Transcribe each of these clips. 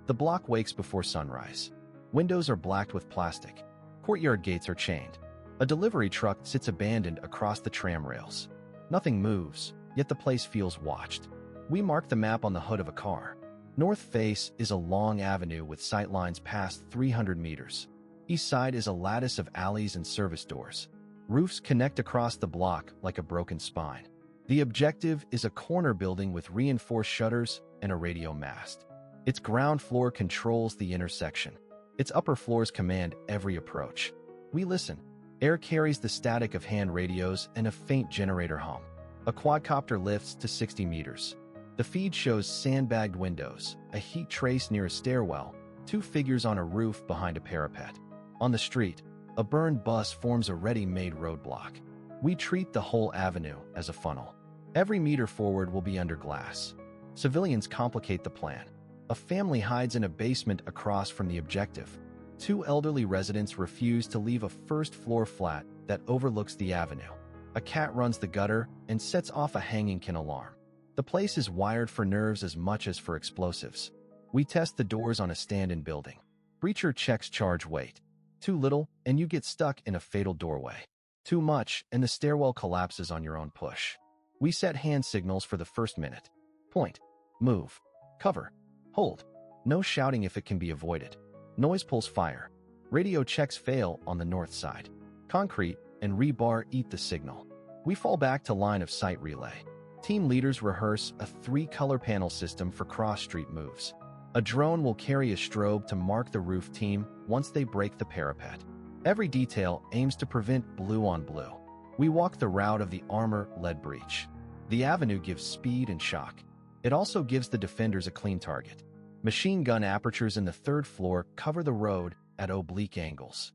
The block wakes before sunrise. Windows are blacked with plastic. Courtyard gates are chained. A delivery truck sits abandoned across the tram rails. Nothing moves, yet the place feels watched. We mark the map on the hood of a car. North face is a long avenue with sightlines past 300 meters. East side is a lattice of alleys and service doors. Roofs connect across the block like a broken spine. The objective is a corner building with reinforced shutters and a radio mast. Its ground floor controls the intersection. Its upper floors command every approach. We listen. Air carries the static of hand radios and a faint generator hum. A quadcopter lifts to 60 meters. The feed shows sandbagged windows, a heat trace near a stairwell, two figures on a roof behind a parapet. On the street, a burned bus forms a ready-made roadblock. We treat the whole avenue as a funnel. Every meter forward will be under glass. Civilians complicate the plan. A family hides in a basement across from the objective. Two elderly residents refuse to leave a first-floor flat that overlooks the avenue. A cat runs the gutter and sets off a hanging kin alarm. The place is wired for nerves as much as for explosives. We test the doors on a stand-in building. Breacher checks charge weight. Too little, and you get stuck in a fatal doorway. Too much, and the stairwell collapses on your own push. We set hand signals for the first minute. Point. Move. Cover. Hold. No shouting if it can be avoided. Noise pulls fire. Radio checks fail on the north side. Concrete and rebar eat the signal. We fall back to line of sight relay. Team leaders rehearse a 3-color panel system for cross-street moves. A drone will carry a strobe to mark the roof team once they break the parapet. Every detail aims to prevent blue on blue. We walk the route of the armor-led breach. The avenue gives speed and shock. It also gives the defenders a clean target. Machine gun apertures in the 3rd floor cover the road at oblique angles.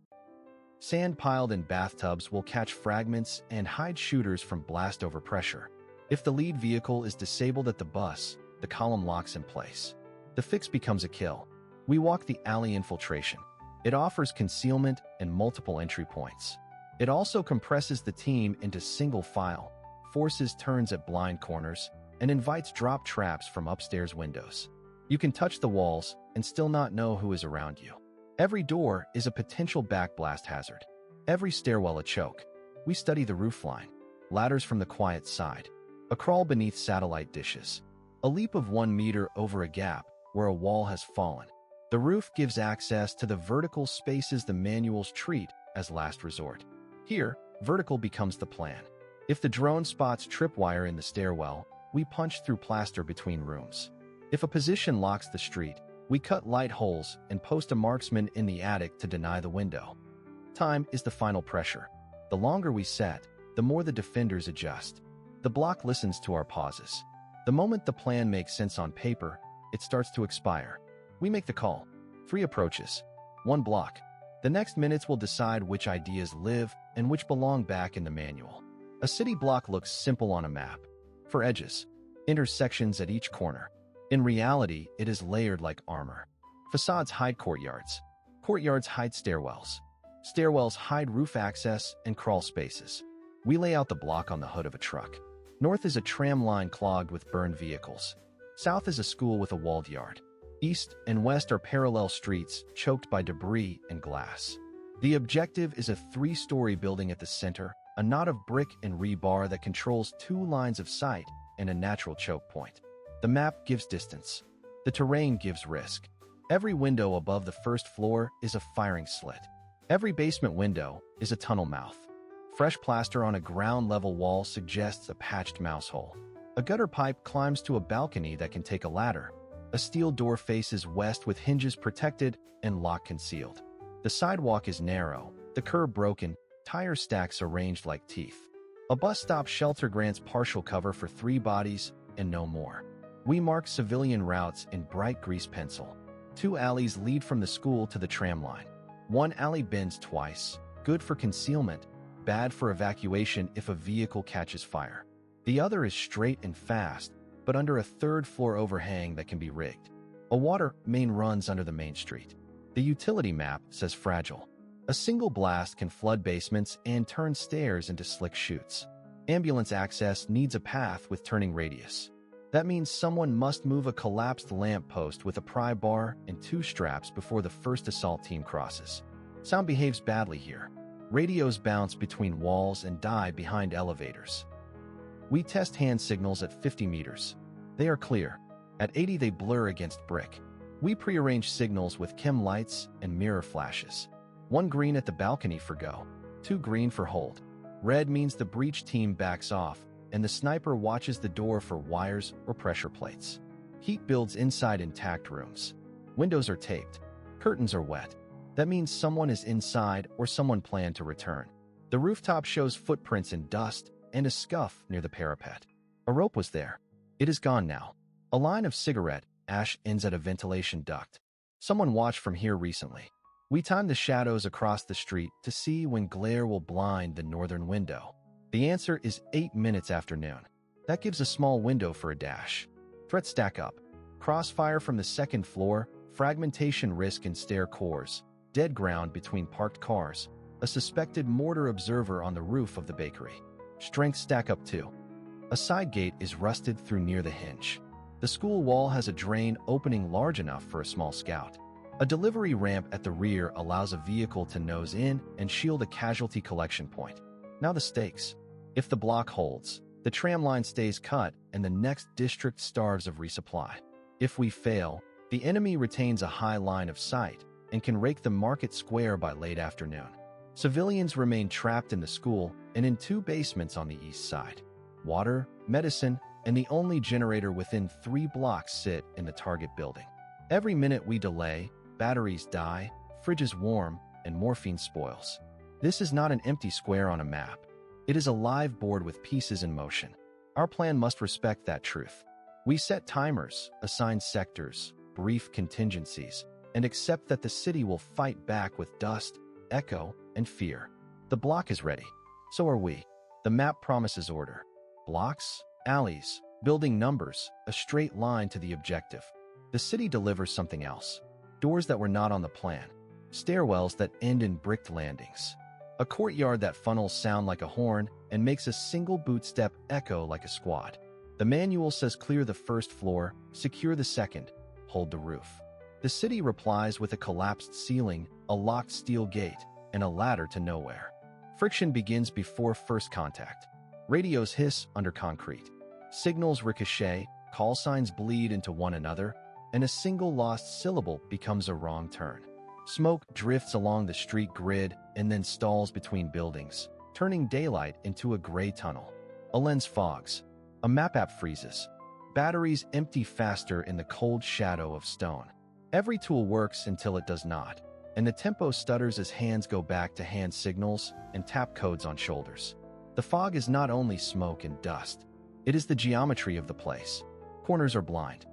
Sand piled in bathtubs will catch fragments and hide shooters from blast over pressure. If the lead vehicle is disabled at the bus, the column locks in place. The fix becomes a kill. We walk the alley infiltration. It offers concealment and multiple entry points. It also compresses the team into single file, forces turns at blind corners, and invites drop traps from upstairs windows. You can touch the walls and still not know who is around you. Every door is a potential backblast hazard. Every stairwell a choke. We study the roofline. Ladders from the quiet side. A crawl beneath satellite dishes. A leap of 1 meter over a gap where a wall has fallen. The roof gives access to the vertical spaces the manuals treat as last resort. Here, vertical becomes the plan. If the drone spots tripwire in the stairwell, we punch through plaster between rooms. If a position locks the street, we cut light holes and post a marksman in the attic to deny the window. Time is the final pressure. The longer we set, the more the defenders adjust. The block listens to our pauses. The moment the plan makes sense on paper, it starts to expire. We make the call. 3 approaches. 1 block. The next minutes will decide which ideas live and which belong back in the manual. A city block looks simple on a map. For edges, intersections at each corner. In reality, it is layered like armor. Facades hide courtyards. Courtyards hide stairwells. Stairwells hide roof access and crawl spaces. We lay out the block on the hood of a truck. North is a tram line clogged with burned vehicles. South is a school with a walled yard. East and west are parallel streets choked by debris and glass. The objective is a 3-story building at the center, a knot of brick and rebar that controls 2 lines of sight and a natural choke point. The map gives distance. The terrain gives risk. Every window above the 1st floor is a firing slit. Every basement window is a tunnel mouth. Fresh plaster on a ground-level wall suggests a patched mouse hole. A gutter pipe climbs to a balcony that can take a ladder. A steel door faces west with hinges protected and lock concealed. The sidewalk is narrow, the curb broken, tire stacks arranged like teeth. A bus stop shelter grants partial cover for 3 bodies and no more. We mark civilian routes in bright grease pencil. 2 alleys lead from the school to the tram line. 1 alley bends twice, good for concealment, bad for evacuation if a vehicle catches fire. The other is straight and fast, but under a 3rd floor overhang that can be rigged. A water main runs under the main street. The utility map says fragile. A single blast can flood basements and turn stairs into slick chutes. Ambulance access needs a path with turning radius. That means someone must move a collapsed lamppost with a pry bar and 2 straps before the first assault team crosses. Sound behaves badly here. Radios bounce between walls and die behind elevators. We test hand signals at 50 meters. They are clear. At 80 they blur against brick. We prearrange signals with chem lights and mirror flashes. 1 green at the balcony for go, 2 green for hold. Red means the breach team backs off, and the sniper watches the door for wires or pressure plates. Heat builds inside intact rooms. Windows are taped. Curtains are wet. That means someone is inside or someone planned to return. The rooftop shows footprints in dust and a scuff near the parapet. A rope was there. It is gone now. A line of cigarette ash ends at a ventilation duct. Someone watched from here recently. We time the shadows across the street to see when glare will blind the northern window. The answer is 8 minutes after noon. That gives a small window for a dash. Threats stack up. Crossfire from the 2nd floor, fragmentation risk in stair cores, dead ground between parked cars, a suspected mortar observer on the roof of the bakery. Strengths stack up too. A side gate is rusted through near the hinge. The school wall has a drain opening large enough for a small scout. A delivery ramp at the rear allows a vehicle to nose in and shield a casualty collection point. Now the stakes. If the block holds, the tram line stays cut and the next district starves of resupply. If we fail, the enemy retains a high line of sight and can rake the market square by late afternoon. Civilians remain trapped in the school and in 2 basements on the east side. Water, medicine, and the only generator within 3 blocks sit in the target building. Every minute we delay, batteries die, fridges warm, and morphine spoils. This is not an empty square on a map. It is a live board with pieces in motion. Our plan must respect that truth. We set timers, assign sectors, brief contingencies, and accept that the city will fight back with dust, echo, and fear. The block is ready. So are we. The map promises order. Blocks, alleys, building numbers, a straight line to the objective. The city delivers something else. Doors that were not on the plan. Stairwells that end in bricked landings. A courtyard that funnels sound like a horn and makes a single boot step echo like a squad. The manual says clear the 1st floor, secure the 2nd, hold the roof. The city replies with a collapsed ceiling, a locked steel gate, and a ladder to nowhere. Friction begins before first contact. Radios hiss under concrete. Signals ricochet, call signs bleed into one another, and a single lost syllable becomes a wrong turn. Smoke drifts along the street grid and then stalls between buildings, turning daylight into a gray tunnel. A lens fogs. A map app freezes. Batteries empty faster in the cold shadow of stone. Every tool works until it does not, and the tempo stutters as hands go back to hand signals and tap codes on shoulders. The fog is not only smoke and dust. It is the geometry of the place. Corners are blind.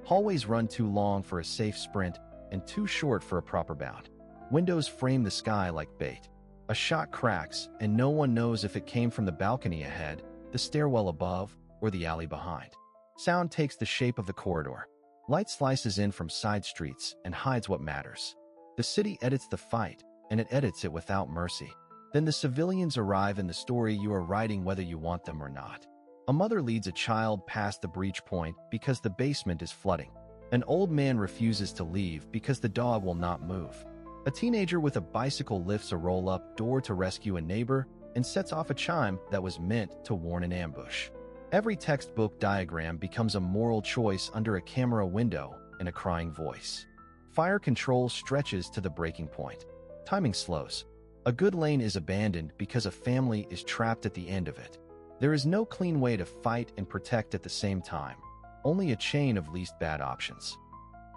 Hallways run too long for a safe sprint and too short for a proper bound. Windows frame the sky like bait. A shot cracks, and no one knows if it came from the balcony ahead, the stairwell above, or the alley behind. Sound takes the shape of the corridor. Light slices in from side streets and hides what matters. The city edits the fight, and it edits it without mercy. Then the civilians arrive in the story you are writing whether you want them or not. A mother leads a child past the breach point because the basement is flooding. An old man refuses to leave because the dog will not move. A teenager with a bicycle lifts a roll-up door to rescue a neighbor and sets off a chime that was meant to warn an ambush. Every textbook diagram becomes a moral choice under a camera window and a crying voice. Fire control stretches to the breaking point. Timing slows. A good lane is abandoned because a family is trapped at the end of it. There is no clean way to fight and protect at the same time. Only a chain of least bad options.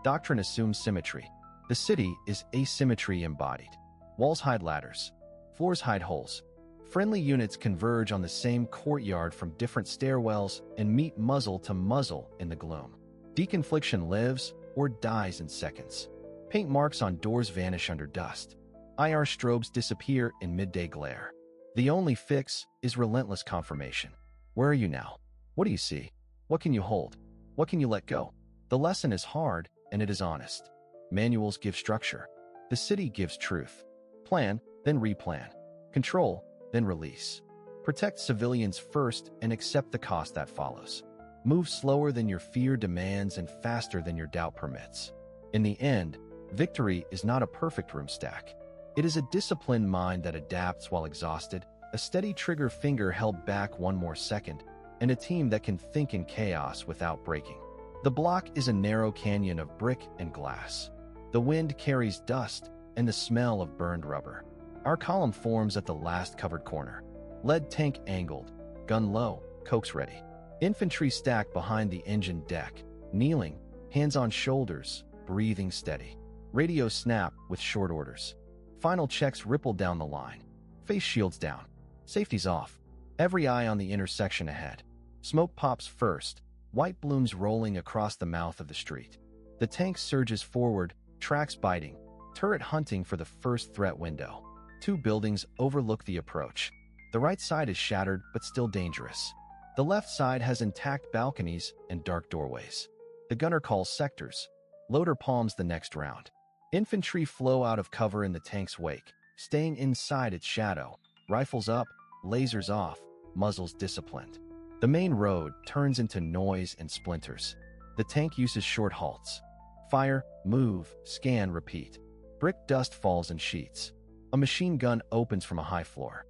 Doctrine assumes symmetry. The city is asymmetry embodied. Walls hide ladders. Floors hide holes. Friendly units converge on the same courtyard from different stairwells and meet muzzle to muzzle in the gloom. Deconfliction lives or dies in seconds. Paint marks on doors vanish under dust. IR strobes disappear in midday glare. The only fix is relentless confirmation. Where are you now? What do you see? What can you hold? What can you let go? The lesson is hard, and it is honest. Manuals give structure. The city gives truth. Plan, then replan. Control, then release. Protect civilians first and accept the cost that follows. Move slower than your fear demands and faster than your doubt permits. In the end, victory is not a perfect room stack. It is a disciplined mind that adapts while exhausted, a steady trigger finger held back one more second, and a team that can think in chaos without breaking. The block is a narrow canyon of brick and glass. The wind carries dust and the smell of burned rubber. Our column forms at the last covered corner. Lead tank angled, gun low, cokes ready. Infantry stacked behind the engine deck, kneeling, hands on shoulders, breathing steady. Radio snap with short orders. Final checks ripple down the line. Face shields down. Safety's off. Every eye on the intersection ahead. Smoke pops first, white blooms rolling across the mouth of the street. The tank surges forward, tracks biting, turret hunting for the first threat window. Two buildings overlook the approach. The right side is shattered but still dangerous. The left side has intact balconies and dark doorways. The gunner calls sectors. Loader palms the next round. Infantry flow out of cover in the tank's wake, staying inside its shadow. Rifles up, lasers off, muzzles disciplined. The main road turns into noise and splinters. The tank uses short halts. Fire, move, scan, repeat. Brick dust falls in sheets. A machine gun opens from a high floor.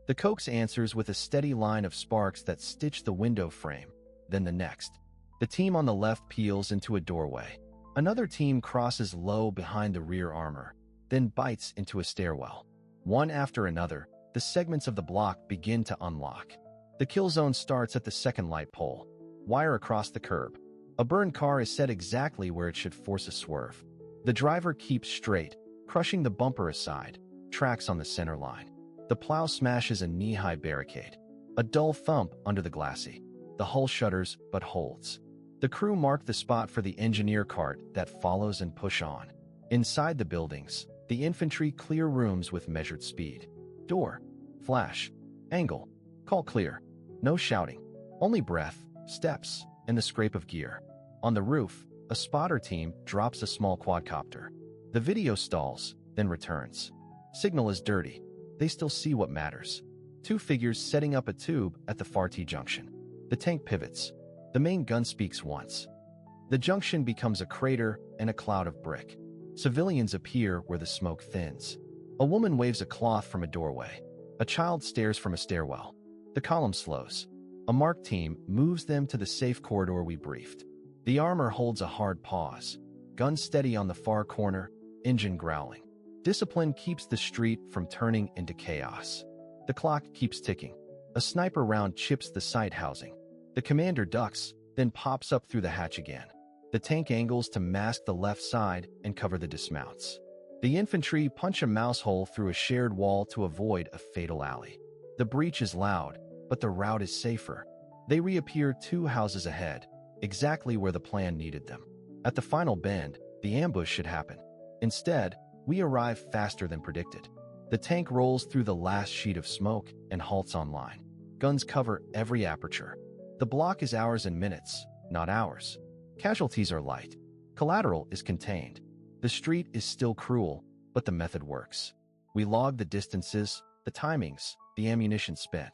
The Coax answers with a steady line of sparks that stitch the window frame, then the next. The team on the left peels into a doorway. Another team crosses low behind the rear armor, then bites into a stairwell. One after another, the segments of the block begin to unlock. The kill zone starts at the second light pole. Wire across the curb. A burned car is set exactly where it should force a swerve. The driver keeps straight, crushing the bumper aside, tracks on the center line. The plow smashes a knee-high barricade. A dull thump under the glacis. The hull shudders but holds. The crew mark the spot for the engineer cart that follows and push on. Inside the buildings, the infantry clear rooms with measured speed. Door, flash, angle, call clear. No shouting, only breath, steps, and the scrape of gear. On the roof, a spotter team drops a small quadcopter. The video stalls, then returns. Signal is dirty. They still see what matters. Two figures setting up a tube at the far T-junction. The tank pivots. The main gun speaks once. The junction becomes a crater and a cloud of brick. Civilians appear where the smoke thins. A woman waves a cloth from a doorway. A child stares from a stairwell. The column slows. A marked team moves them to the safe corridor we briefed. The armor holds a hard pause. Gun steady on the far corner, engine growling. Discipline keeps the street from turning into chaos. The clock keeps ticking. A sniper round chips the sight housing. The commander ducks, then pops up through the hatch again. The tank angles to mask the left side and cover the dismounts. The infantry punch a mouse hole through a shared wall to avoid a fatal alley. The breach is loud, but the route is safer. They reappear 2 houses ahead, exactly where the plan needed them. At the final bend, the ambush should happen. Instead, we arrive faster than predicted. The tank rolls through the last sheet of smoke and halts on line. Guns cover every aperture. The block is hours and minutes, not hours. Casualties are light. Collateral is contained. The street is still cruel, but the method works. We log the distances, the timings, the ammunition spent.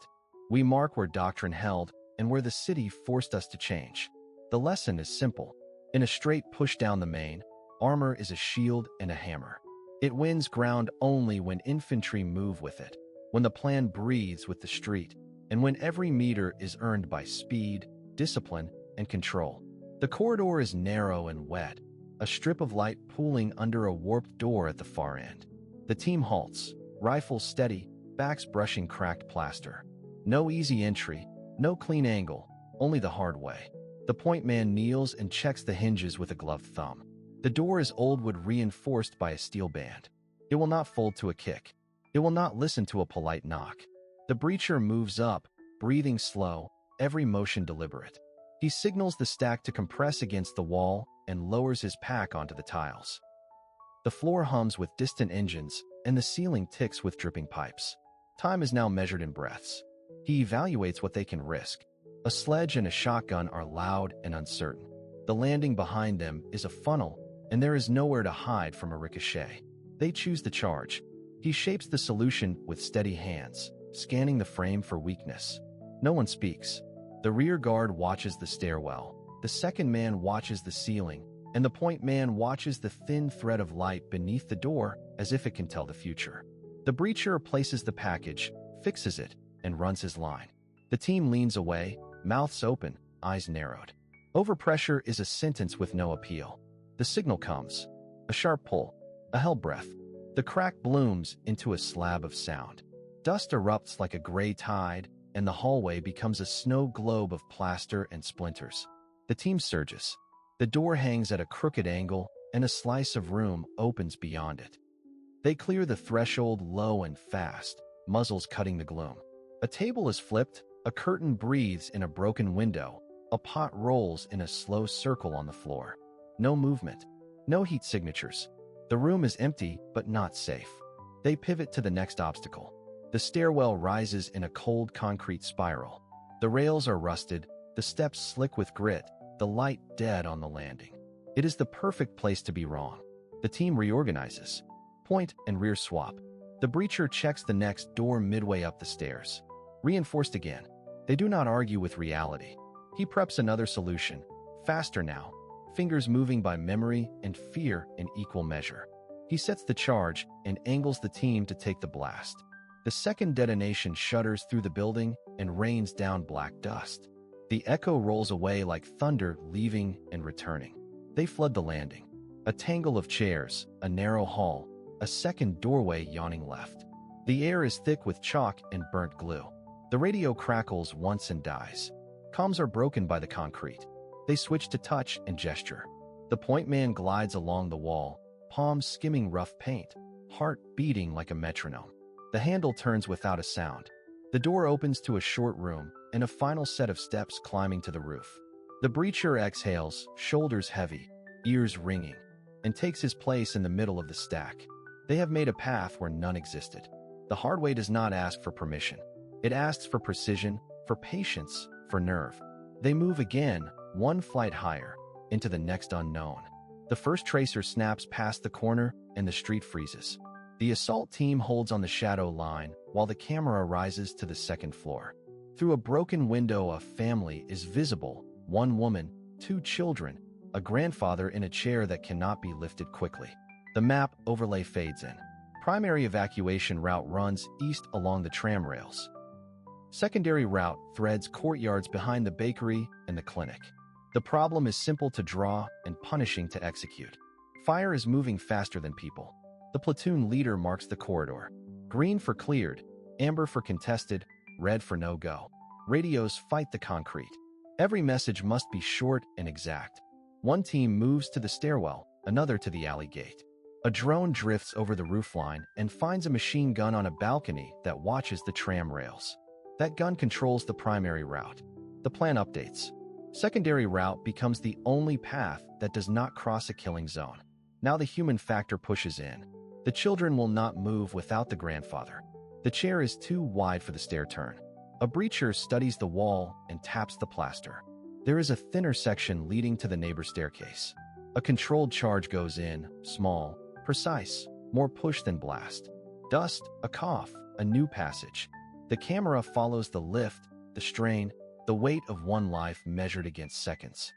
We mark where doctrine held and where the city forced us to change. The lesson is simple. In a straight push down the main, armor is a shield and a hammer. It wins ground only when infantry move with it, when the plan breathes with the street, and when every meter is earned by speed, discipline, and control. The corridor is narrow and wet, a strip of light pooling under a warped door at the far end. The team halts, rifles steady, backs brushing cracked plaster. No easy entry, no clean angle, only the hard way. The point man kneels and checks the hinges with a gloved thumb. The door is old wood reinforced by a steel band. It will not fold to a kick. It will not listen to a polite knock. The breacher moves up, breathing slow, every motion deliberate. He signals the stack to compress against the wall and lowers his pack onto the tiles. The floor hums with distant engines, and the ceiling ticks with dripping pipes. Time is now measured in breaths. He evaluates what they can risk. A sledge and a shotgun are loud and uncertain. The landing behind them is a funnel, and there is nowhere to hide from a ricochet. They choose the charge. He shapes the solution with steady hands, scanning the frame for weakness. No one speaks. The rear guard watches the stairwell, the second man watches the ceiling, and the point man watches the thin thread of light beneath the door as if it can tell the future. The breacher places the package, fixes it, and runs his line. The team leans away, mouths open, eyes narrowed. Overpressure is a sentence with no appeal. The signal comes. A sharp pull. A held breath. The crack blooms into a slab of sound. Dust erupts like a gray tide, and the hallway becomes a snow globe of plaster and splinters. The team surges. The door hangs at a crooked angle, and a slice of room opens beyond it. They clear the threshold low and fast, muzzles cutting the gloom. A table is flipped, a curtain breathes in a broken window, a pot rolls in a slow circle on the floor. No movement, no heat signatures. The room is empty, but not safe. They pivot to the next obstacle. The stairwell rises in a cold concrete spiral. The rails are rusted, the steps slick with grit, the light dead on the landing. It is the perfect place to be wrong. The team reorganizes. Point and rear swap. The breacher checks the next door midway up the stairs. Reinforced again. They do not argue with reality. He preps another solution. Faster now. Fingers moving by memory and fear in equal measure. He sets the charge and angles the team to take the blast. The second detonation shudders through the building and rains down black dust. The echo rolls away like thunder, leaving and returning. They flood the landing. A tangle of chairs, a narrow hall, a second doorway yawning left. The air is thick with chalk and burnt glue. The radio crackles once and dies. Comms are broken by the concrete. They switch to touch and gesture. The point man glides along the wall, palms skimming rough paint, heart beating like a metronome. The handle turns without a sound. The door opens to a short room and a final set of steps climbing to the roof. The breacher exhales, shoulders heavy, ears ringing, and takes his place in the middle of the stack. They have made a path where none existed. The hard way does not ask for permission. It asks for precision, for patience, for nerve. They move again, one flight higher, into the next unknown. The first tracer snaps past the corner and the street freezes. The assault team holds on the shadow line while the camera rises to the second floor. Through a broken window, a family is visible. One woman, two children, a grandfather in a chair that cannot be lifted quickly. The map overlay fades in. Primary evacuation route runs east along the tram rails. Secondary route threads courtyards behind the bakery and the clinic. The problem is simple to draw and punishing to execute. Fire is moving faster than people. The platoon leader marks the corridor. Green for cleared, amber for contested, red for no-go. Radios fight the concrete. Every message must be short and exact. One team moves to the stairwell, another to the alley gate. A drone drifts over the roofline and finds a machine gun on a balcony that watches the tram rails. That gun controls the primary route. The plan updates. Secondary route becomes the only path that does not cross a killing zone. Now the human factor pushes in. The children will not move without the grandfather. The chair is too wide for the stair turn. A breacher studies the wall and taps the plaster. There is a thinner section leading to the neighbor staircase. A controlled charge goes in, small, precise, more push than blast. Dust, a cough, a new passage. The camera follows the lift, the strain, the weight of one life measured against seconds.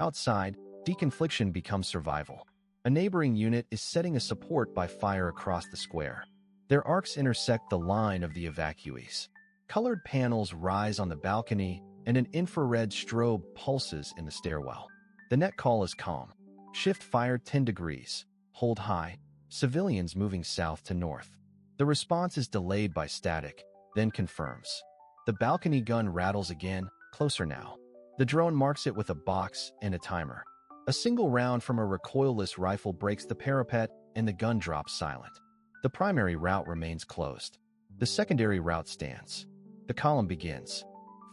Outside, deconfliction becomes survival. A neighboring unit is setting a support by fire across the square. Their arcs intersect the line of the evacuees. Colored panels rise on the balcony, and an infrared strobe pulses in the stairwell. The net call is calm. Shift fire 10 degrees. Hold high. Civilians moving south to north. The response is delayed by static, then confirms. The balcony gun rattles again, closer now. The drone marks it with a box and a timer. A single round from a recoilless rifle breaks the parapet, and the gun drops silent. The primary route remains closed. The secondary route stands. The column begins.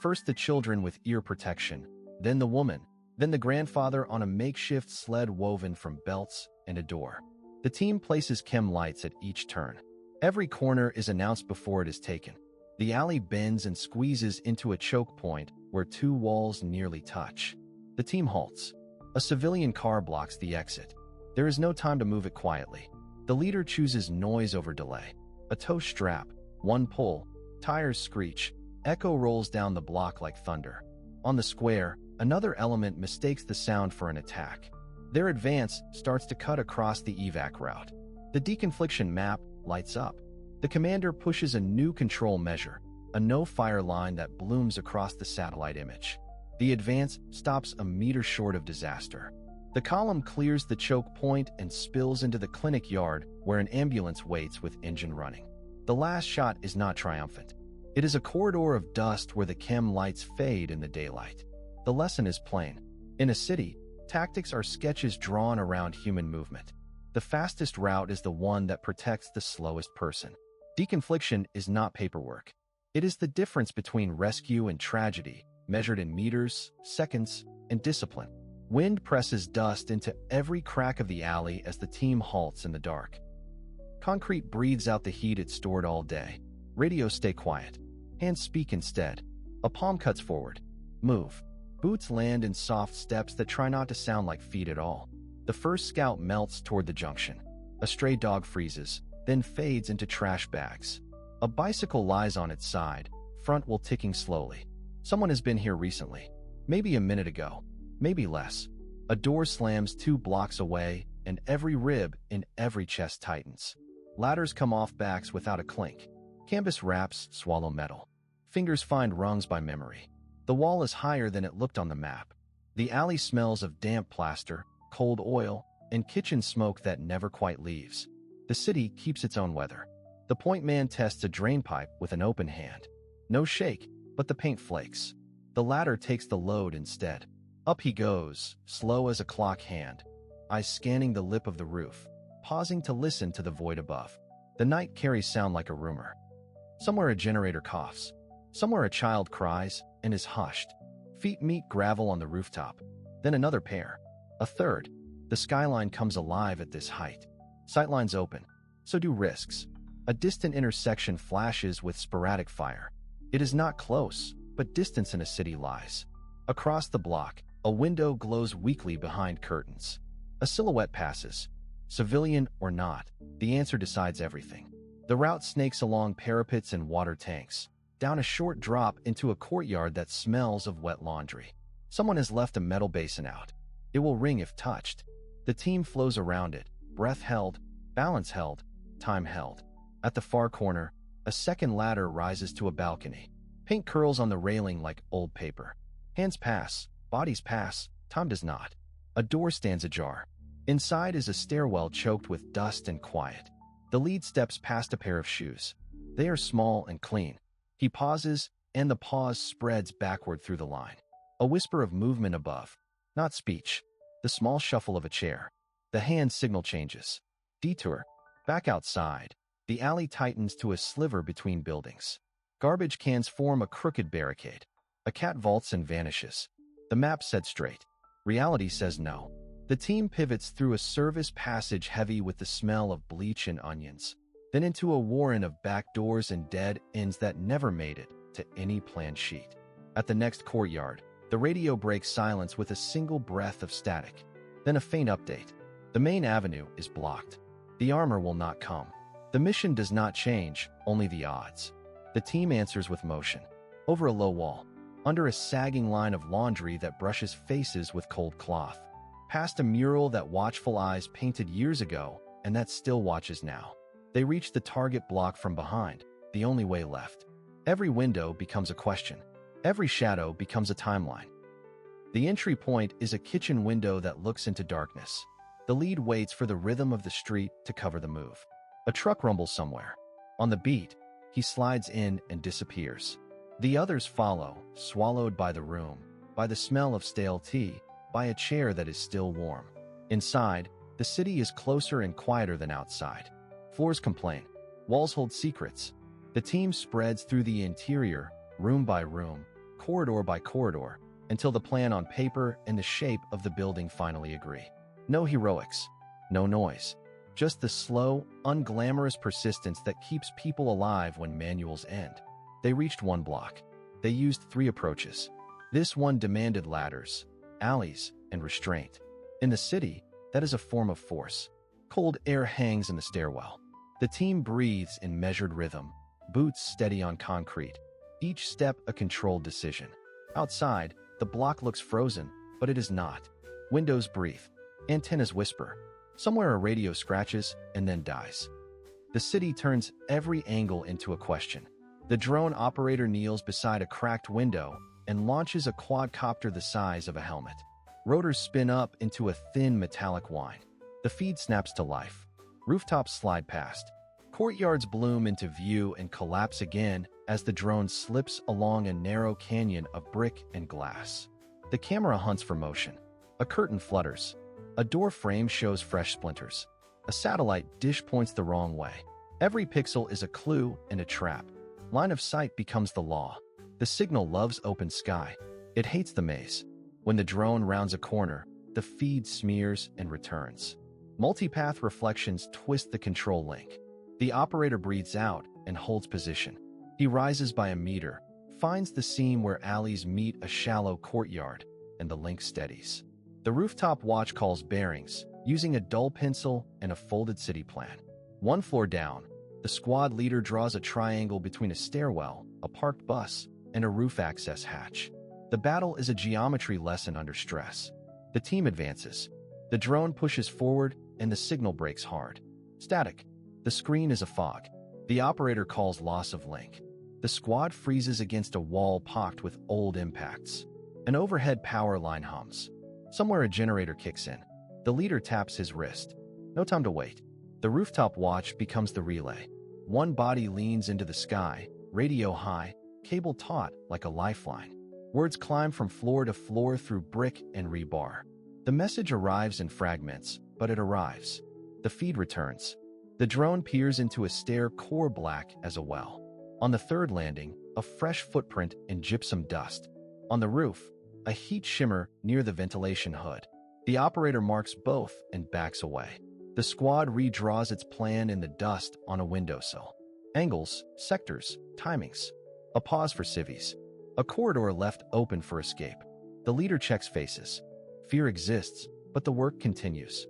First the children with ear protection, then the woman, then the grandfather on a makeshift sled woven from belts and a door. The team places chem lights at each turn. Every corner is announced before it is taken. The alley bends and squeezes into a choke point where two walls nearly touch. The team halts. A civilian car blocks the exit. There is no time to move it quietly. The leader chooses noise over delay. A tow strap, one pull, tires screech, echo rolls down the block like thunder. On the square, another element mistakes the sound for an attack. Their advance starts to cut across the evac route. The deconfliction map lights up. The commander pushes a new control measure, a no-fire line that blooms across the satellite image. The advance stops a meter short of disaster. The column clears the choke point and spills into the clinic yard where an ambulance waits with engine running. The last shot is not triumphant. It is a corridor of dust where the chem lights fade in the daylight. The lesson is plain. In a city, tactics are sketches drawn around human movement. The fastest route is the one that protects the slowest person. Deconfliction is not paperwork. It is the difference between rescue and tragedy, measured in meters, seconds, and discipline. Wind presses dust into every crack of the alley as the team halts in the dark. Concrete breathes out the heat it stored all day. Radios stay quiet. Hands speak instead. A palm cuts forward. Move. Boots land in soft steps that try not to sound like feet at all. The first scout melts toward the junction. A stray dog freezes, then fades into trash bags. A bicycle lies on its side, front wheel ticking slowly. Someone has been here recently. Maybe a minute ago. Maybe less. A door slams 2 blocks away, and every rib in every chest tightens. Ladders come off backs without a clink. Canvas wraps swallow metal. Fingers find rungs by memory. The wall is higher than it looked on the map. The alley smells of damp plaster, cold oil, and kitchen smoke that never quite leaves. The city keeps its own weather. The point man tests a drain pipe with an open hand. No shake, but the paint flakes. The ladder takes the load instead. Up he goes, slow as a clock hand, eyes scanning the lip of the roof, pausing to listen to the void above. The night carries sound like a rumor. Somewhere a generator coughs. Somewhere a child cries and is hushed. Feet meet gravel on the rooftop. Then another pair. A third. The skyline comes alive at this height. Sightlines open. So do risks. A distant intersection flashes with sporadic fire. It is not close, but distance in a city lies. Across the block, a window glows weakly behind curtains. A silhouette passes. Civilian or not, the answer decides everything. The route snakes along parapets and water tanks, down a short drop into a courtyard that smells of wet laundry. Someone has left a metal basin out. It will ring if touched. The team flows around it, breath held, balance held, time held. At the far corner, a second ladder rises to a balcony. Paint curls on the railing like old paper. Hands pass, bodies pass, time does not. A door stands ajar. Inside is a stairwell choked with dust and quiet. The lead steps past a pair of shoes. They are small and clean. He pauses, and the pause spreads backward through the line. A whisper of movement above. Not speech. The small shuffle of a chair. The hand signal changes. Detour. Back outside. The alley tightens to a sliver between buildings. Garbage cans form a crooked barricade. A cat vaults and vanishes. The map said straight. Reality says no. The team pivots through a service passage heavy with the smell of bleach and onions, then into a warren of back doors and dead ends that never made it to any planned sheet. At the next courtyard, the radio breaks silence with a single breath of static. Then a faint update. The main avenue is blocked. The armor will not come. The mission does not change, only the odds. The team answers with motion. Over a low wall. Under a sagging line of laundry that brushes faces with cold cloth. Past a mural that watchful eyes painted years ago and that still watches now. They reach the target block from behind, the only way left. Every window becomes a question. Every shadow becomes a timeline. The entry point is a kitchen window that looks into darkness. The lead waits for the rhythm of the street to cover the move. A truck rumbles somewhere. On the beat, he slides in and disappears. The others follow, swallowed by the room, by the smell of stale tea, by a chair that is still warm. Inside, the city is closer and quieter than outside. Floors complain. Walls hold secrets. The team spreads through the interior, room by room, corridor by corridor, until the plan on paper and the shape of the building finally agree. No heroics. No noise. Just the slow, unglamorous persistence that keeps people alive when manuals end. They reached one block. They used 3 approaches. This one demanded ladders, alleys, and restraint. In the city, that is a form of force. Cold air hangs in the stairwell. The team breathes in measured rhythm, boots steady on concrete. Each step a controlled decision. Outside, The block looks frozen, but it is not. Windows breathe. Antennas whisper. Somewhere a radio scratches and then dies. The city turns every angle into a question. The drone operator kneels beside a cracked window and launches a quadcopter the size of a helmet. Rotors spin up into a thin metallic whine. The feed snaps to life. Rooftops slide past. Courtyards bloom into view and collapse again as the drone slips along a narrow canyon of brick and glass. The camera hunts for motion. A curtain flutters. A door frame shows fresh splinters. A satellite dish points the wrong way. Every pixel is a clue and a trap. Line of sight becomes the law. The signal loves open sky. It hates the maze. When the drone rounds a corner, the feed smears and returns. Multipath reflections twist the control link. The operator breathes out and holds position. He rises by a meter, finds the seam where alleys meet a shallow courtyard, and the link steadies. The rooftop watch calls bearings, using a dull pencil and a folded city plan. One floor down, the squad leader draws a triangle between a stairwell, a parked bus, and a roof access hatch. The battle is a geometry lesson under stress. The team advances. The drone pushes forward, and the signal breaks hard. Static. The screen is a fog. The operator calls loss of link. The squad freezes against a wall pocked with old impacts. An overhead power line hums. Somewhere a generator kicks in. The leader taps his wrist. No time to wait. The rooftop watch becomes the relay. One body leans into the sky, radio high, cable taut like a lifeline. Words climb from floor to floor through brick and rebar. The message arrives in fragments, but it arrives. The feed returns. The drone peers into a stair core black as a well. On the third landing, a fresh footprint in gypsum dust. On the roof, a heat shimmer near the ventilation hood. The operator marks both and backs away. The squad redraws its plan in the dust on a windowsill. Angles, sectors, timings. A pause for civvies. A corridor left open for escape. The leader checks faces. Fear exists, but the work continues.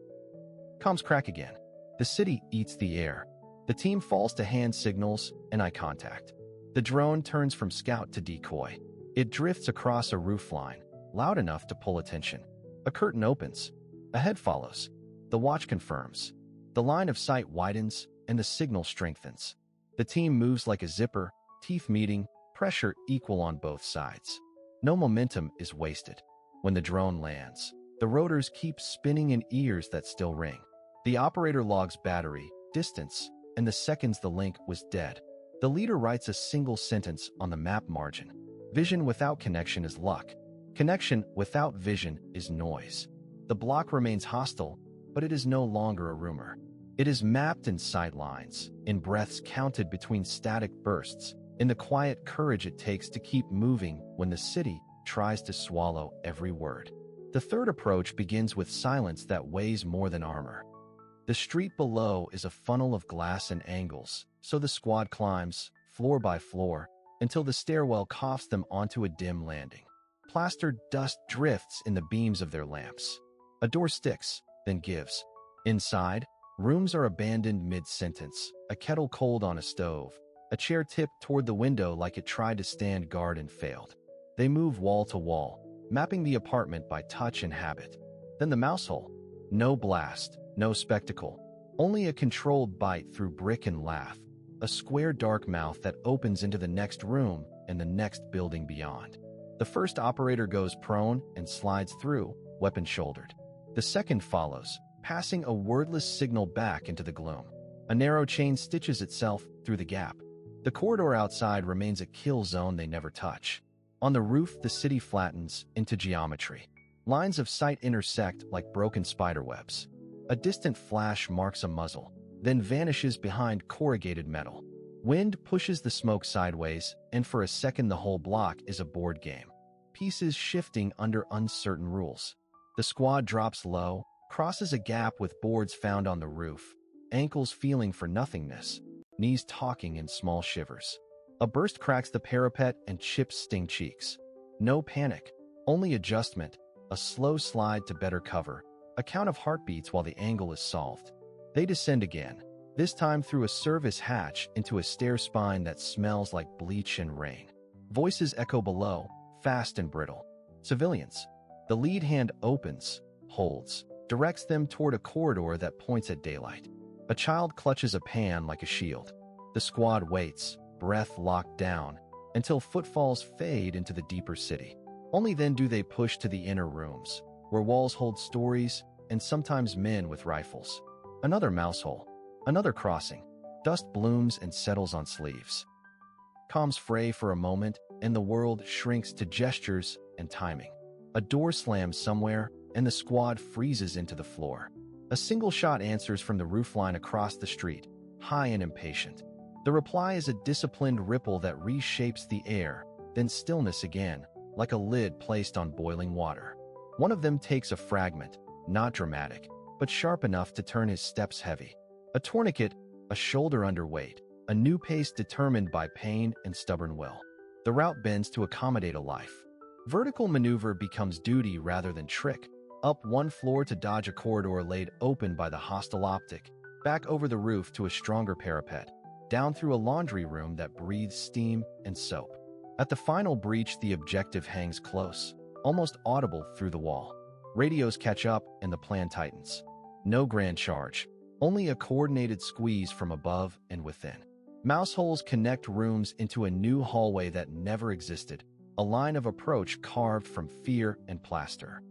Comms crack again. The city eats the air. The team falls to hand signals and eye contact. The drone turns from scout to decoy. It drifts across a roofline, loud enough to pull attention. A curtain opens. A head follows. The watch confirms. The line of sight widens and the signal strengthens. The team moves like a zipper, teeth meeting, pressure equal on both sides. No momentum is wasted. When the drone lands, the rotors keep spinning in ears that still ring. The operator logs battery, distance, and the seconds the link was dead. The leader writes a single sentence on the map margin. Vision without connection is luck. Connection without vision is noise. The block remains hostile, but it is no longer a rumor. It is mapped in sight lines, in breaths counted between static bursts, in the quiet courage it takes to keep moving when the city tries to swallow every word. The third approach begins with silence that weighs more than armor. The street below is a funnel of glass and angles, so the squad climbs, floor by floor, until the stairwell coughs them onto a dim landing. Plastered dust drifts in the beams of their lamps. A door sticks, then gives. Inside, rooms are abandoned mid-sentence, a kettle cold on a stove, a chair tipped toward the window like it tried to stand guard and failed. They move wall to wall, mapping the apartment by touch and habit. Then the mouse hole. No blast, no spectacle, only a controlled bite through brick and lath, a square dark mouth that opens into the next room and the next building beyond. The first operator goes prone and slides through, weapon shouldered. The second follows, passing a wordless signal back into the gloom. A narrow chain stitches itself through the gap. The corridor outside remains a kill zone they never touch. On the roof, the city flattens into geometry. Lines of sight intersect like broken spiderwebs. A distant flash marks a muzzle, then vanishes behind corrugated metal. Wind pushes the smoke sideways, and for a second the whole block is a board game. Pieces shifting under uncertain rules. The squad drops low, crosses a gap with boards found on the roof, ankles feeling for nothingness, knees talking in small shivers. A burst cracks the parapet and chips sting cheeks. No panic, only adjustment, a slow slide to better cover, a count of heartbeats while the angle is solved. They descend again, this time through a service hatch into a stair spine that smells like bleach and rain. Voices echo below, fast and brittle. Civilians. The lead hand opens, holds, directs them toward a corridor that points at daylight. A child clutches a pan like a shield. The squad waits, breath locked down, until footfalls fade into the deeper city. Only then do they push to the inner rooms, where walls hold stories and sometimes men with rifles. Another mouse hole. Another crossing. Dust blooms and settles on sleeves. Comms fray for a moment, and the world shrinks to gestures and timing. A door slams somewhere, and the squad freezes into the floor. A single shot answers from the roofline across the street, high and impatient. The reply is a disciplined ripple that reshapes the air, then stillness again, like a lid placed on boiling water. One of them takes a fragment, not dramatic, but sharp enough to turn his steps heavy. A tourniquet, a shoulder underweight, a new pace determined by pain and stubborn will. The route bends to accommodate a life. Vertical maneuver becomes duty rather than trick. Up one floor to dodge a corridor laid open by the hostile optic, back over the roof to a stronger parapet, down through a laundry room that breathes steam and soap. At the final breach, the objective hangs close, almost audible through the wall. Radios catch up and the plan tightens. No grand charge, only a coordinated squeeze from above and within. Mouse holes connect rooms into a new hallway that never existed, a line of approach carved from fear and plaster.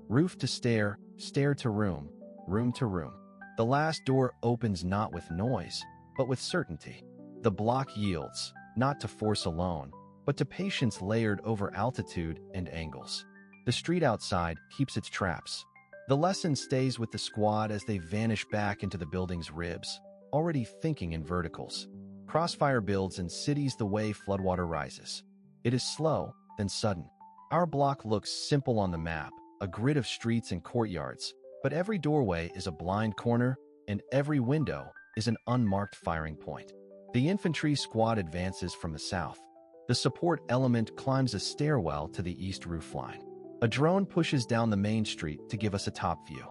Roof to stair, stair to room, room to room. The last door opens not with noise, but with certainty. The block yields, not to force alone, but to patience layered over altitude and angles. The street outside keeps its traps. The lesson stays with the squad as they vanish back into the building's ribs, already thinking in verticals. Crossfire builds in cities the way floodwater rises. It is slow, then sudden. Our block looks simple on the map, a grid of streets and courtyards, but every doorway is a blind corner, and every window is an unmarked firing point. The infantry squad advances from the south. The support element climbs a stairwell to the east roofline. A drone pushes down the main street to give us a top view.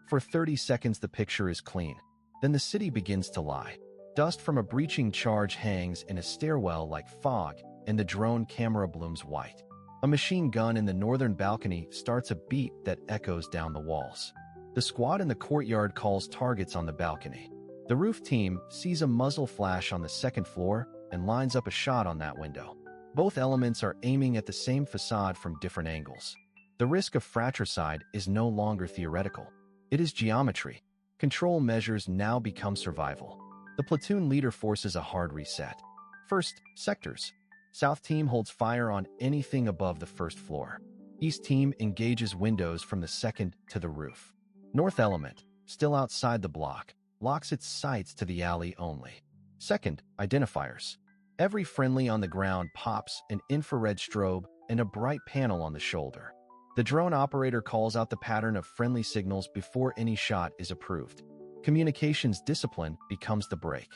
For 30 seconds the picture is clean. Then the city begins to lie. Dust from a breaching charge hangs in a stairwell like fog, and the drone camera blooms white. A machine gun in the northern balcony starts a beat that echoes down the walls. The squad in the courtyard calls targets on the balcony. The roof team sees a muzzle flash on the second floor and lines up a shot on that window. Both elements are aiming at the same facade from different angles. The risk of fratricide is no longer theoretical. It is geometry. Control measures now become survival. The platoon leader forces a hard reset. First, sectors. South team holds fire on anything above the first floor. East team engages windows from the second to the roof. North element, still outside the block, locks its sights to the alley only. Second, identifiers. Every friendly on the ground pops an infrared strobe and a bright panel on the shoulder. The drone operator calls out the pattern of friendly signals before any shot is approved. Communications discipline becomes the break.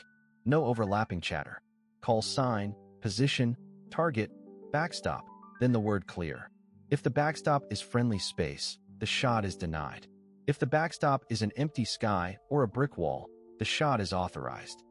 No overlapping chatter. Call sign, position, target, backstop, then the word clear. If the backstop is friendly space, the shot is denied. If the backstop is an empty sky or a brick wall, the shot is authorized.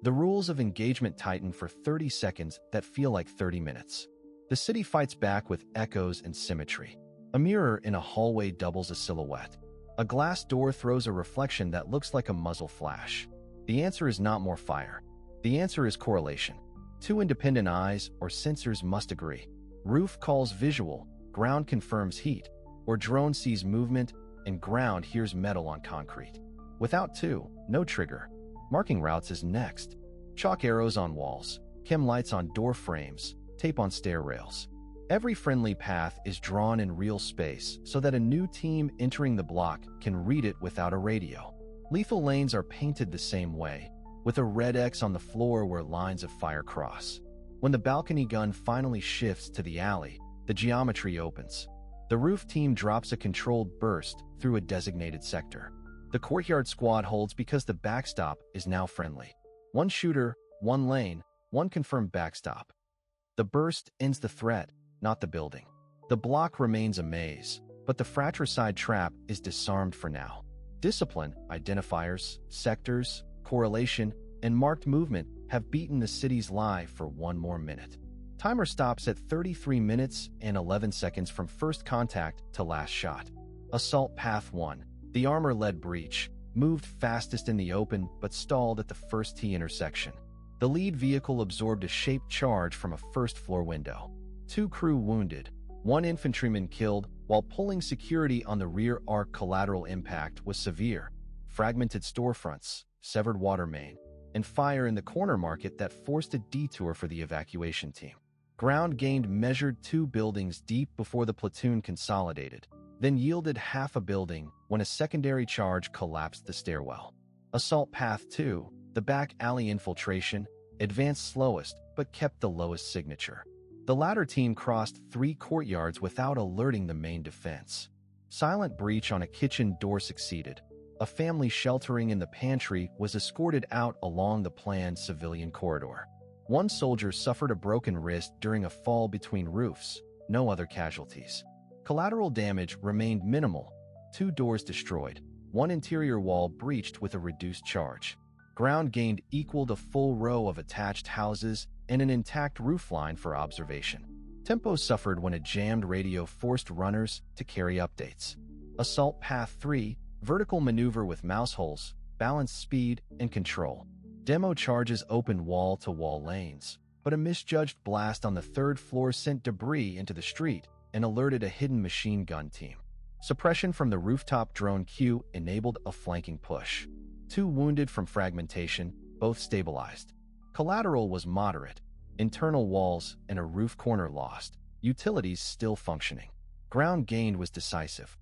The rules of engagement tighten for 30 seconds that feel like 30 minutes. The city fights back with echoes and symmetry. A mirror in a hallway doubles a silhouette. A glass door throws a reflection that looks like a muzzle flash. The answer is not more fire. The answer is correlation. Two independent eyes or sensors must agree. Roof calls visual, ground confirms heat, or drone sees movement, and ground hears metal on concrete. Without two, no trigger. Marking routes is next. Chalk arrows on walls, chem lights on door frames, tape on stair rails. Every friendly path is drawn in real space so that a new team entering the block can read it without a radio. Lethal lanes are painted the same way, with a red X on the floor where lines of fire cross. When the balcony gun finally shifts to the alley, the geometry opens. The roof team drops a controlled burst through a designated sector. The courtyard squad holds because the backstop is now friendly. One shooter, one lane, one confirmed backstop. The burst ends the threat, not the building. The block remains a maze, but the fratricide trap is disarmed for now. Discipline, identifiers, sectors, correlation, and marked movement have beaten the city's lie for one more minute. Timer stops at 33 minutes and 11 seconds from first contact to last shot. Assault Path 1. The armor-led breach moved fastest in the open but stalled at the first T intersection. The lead vehicle absorbed a shaped charge from a first-floor window. 2 crew wounded, 1 infantryman killed, while pulling security on the rear arc. Collateral impact was severe. Fragmented storefronts, severed water main, and fire in the corner market that forced a detour for the evacuation team. Ground gained measured 2 buildings deep before the platoon consolidated, then yielded half a building when a secondary charge collapsed the stairwell. Assault Path 2, the back alley infiltration, advanced slowest but kept the lowest signature. The latter team crossed 3 courtyards without alerting the main defense. Silent breach on a kitchen door succeeded. A family sheltering in the pantry was escorted out along the planned civilian corridor. 1 soldier suffered a broken wrist during a fall between roofs, no other casualties. Collateral damage remained minimal. 2 doors destroyed, 1 interior wall breached with a reduced charge. Ground gained equaled a full row of attached houses and an intact roofline for observation. Tempo suffered when a jammed radio forced runners to carry updates. Assault Path 3, vertical maneuver with mouse holes, balanced speed and control. Demo charges opened wall-to-wall lanes, but a misjudged blast on the 3rd floor sent debris into the street and alerted a hidden machine gun team. Suppression from the rooftop drone queue enabled a flanking push. 2 wounded from fragmentation, both stabilized. Collateral was moderate. Internal walls and a roof corner lost. Utilities still functioning. Ground gained was decisive.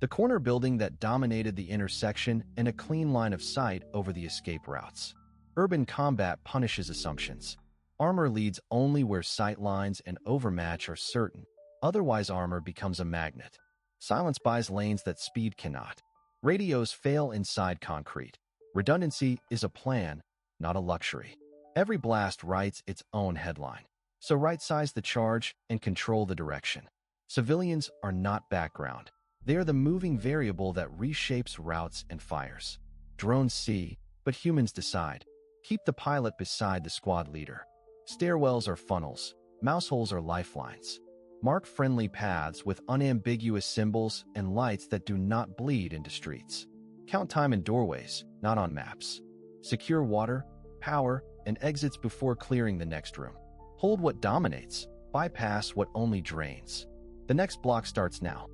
The corner building that dominated the intersection and a clean line of sight over the escape routes. Urban combat punishes assumptions. Armor leads only where sight lines and overmatch are certain. Otherwise, armor becomes a magnet. Silence buys lanes that speed cannot. Radios fail inside concrete. Redundancy is a plan, not a luxury. Every blast writes its own headline. So right-size the charge and control the direction. Civilians are not background. They are the moving variable that reshapes routes and fires. Drones see, but humans decide. Keep the pilot beside the squad leader. Stairwells are funnels. Mouse holes are lifelines. Mark friendly paths with unambiguous symbols and lights that do not bleed into streets. Count time in doorways, not on maps. Secure water, power, and exits before clearing the next room. Hold what dominates, bypass what only drains. The next block starts now.